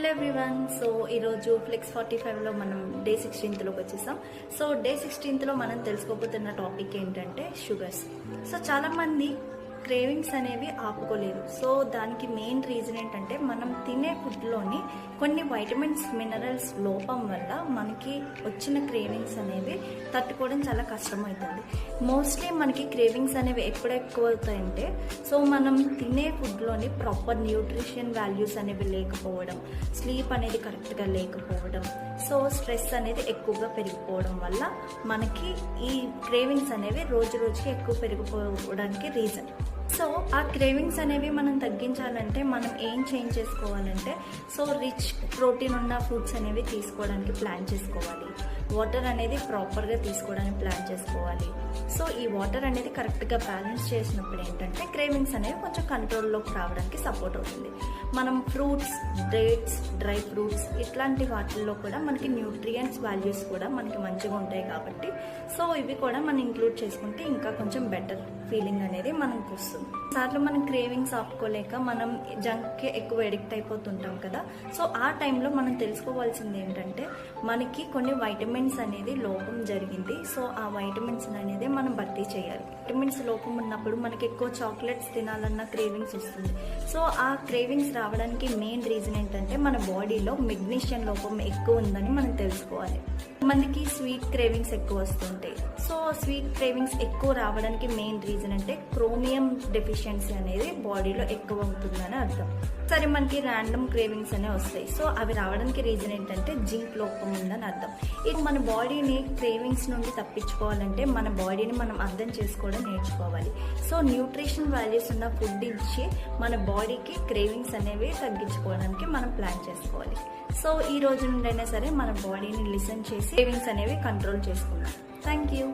Hello everyone. So ఈరోజు flex 45లో మనం day 16th వచ్చేసాం. సో డే 16th మనం తెలుసుకోబోతున్న టాపిక్ ఏంటంటే షుగర్స్. సో చాలామంది క్రేవింగ్స్ అనేవి ఆపుకోలేరు. సో దానికి మెయిన్ రీజన్ ఏంటంటే మనం తినే ఫుడ్లోని కొన్ని వైటమిన్స్ మినరల్స్ లోపం వల్ల మనకి వచ్చిన క్రేవింగ్స్ అనేవి తట్టుకోవడం చాలా కష్టమవుతుంది. మోస్ట్లీ మనకి క్రేవింగ్స్ అనేవి ఎప్పుడు ఎక్కువ అవుతాయంటే సో మనం తినే ఫుడ్లోని ప్రాపర్ న్యూట్రిషన్ వాల్యూస్ అనేవి లేకపోవడం, స్లీప్ అనేది కరెక్ట్గా లేకపోవడం, సో స్ట్రెస్ అనేది ఎక్కువగా పెరిగిపోవడం వల్ల మనకి ఈ క్రేవింగ్స్ అనేవి రోజు రోజుకి ఎక్కువ పెరిగిపోవడానికి రీజన్. సో ఆ క్రేవింగ్స్ అనేవి మనం తగ్గించాలంటే మనం ఏం చేంజ్ చేసుకోవాలంటే సో రిచ్ ప్రోటీన్ ఉన్న ఫుడ్స్ అనేవి తీసుకోవడానికి ప్లాన్ చేసుకోవాలి. వాటర్ అనేది ప్రాపర్గా తీసుకోవడానికి ప్లాన్ చేసుకోవాలి. సో ఈ వాటర్ అనేది కరెక్ట్గా బ్యాలెన్స్ చేసినప్పుడు ఏంటంటే క్రేవింగ్స్ అనేవి కొంచెం కంట్రోల్లోకి రావడానికి సపోర్ట్ అవుతుంది. మనం ఫ్రూట్స్, డేట్స్, డ్రై ఫ్రూట్స్ ఇట్లాంటి వాటిల్లో కూడా మనకి న్యూట్రియంట్స్ వాల్యూస్ కూడా మనకి మంచిగా ఉంటాయి కాబట్టి సో ఇవి కూడా మనం ఇంక్లూడ్ చేసుకుంటే ఇంకా కొంచెం బెటర్ ఫీలింగ్ అనేది మనకు వస్తుంది. సార్లు మనం క్రేవింగ్స్ ఆపుకోలేక మనం జంక్కి ఎక్కువ ఎడిక్ట్ అయిపోతుంటాం కదా. సో ఆ టైంలో మనం తెలుసుకోవాల్సింది ఏంటంటే మనకి కొన్ని వైటమిన్స్ అనేది లోపం జరిగింది. సో ఆ వైటమిన్స్ అనేది మనం భర్తీ చేయాలి. వైటమిన్స్ లోపం ఉన్నప్పుడు మనకి ఎక్కువ చాక్లెట్స్ తినాలన్న క్రేవింగ్స్ వస్తుంది. సో ఆ క్రేవింగ్స్ రావడానికి మెయిన్ రీజన్ ఏంటంటే మన బాడీలో మెగ్నీషియం లోపం ఎక్కువ ఉందని మనం తెలుసుకోవాలి. మందికి స్వీట్ క్రేవింగ్స్ ఎక్కువ వస్తుంటాయి. సో స్వీట్ క్రేవింగ్స్ ఎక్కువ రావడానికి మెయిన్ రీజన్ అంటే క్రోమియం డెఫిషియన్సీ అనేది బాడీలో ఎక్కువ ఉంటుందని అర్థం. సరే మనకి ర్యాండమ్ క్రేవింగ్స్ అనేవి వస్తాయి. సో అవి రావడానికి రీజన్ ఏంటంటే జింక్ లోపం ఉందని అర్థం. ఇక మన బాడీని క్రేవింగ్స్ నుండి తప్పించుకోవాలంటే మన బాడీని మనం అర్థం చేసుకోవడం నేర్చుకోవాలి. సో న్యూట్రిషన్ వాల్యూస్ ఉన్న ఫుడ్ ఇచ్చి మన బాడీకి క్రేవింగ్స్ అనేవి తగ్గించుకోవడానికి మనం ప్లాన్ చేసుకోవాలి. సో ఈ రోజు నుండైనా సరే మన బాడీని లిసన్ చేసి క్రేవింగ్స్ అనేవి కంట్రోల్ చేసుకుందాం. Thank you.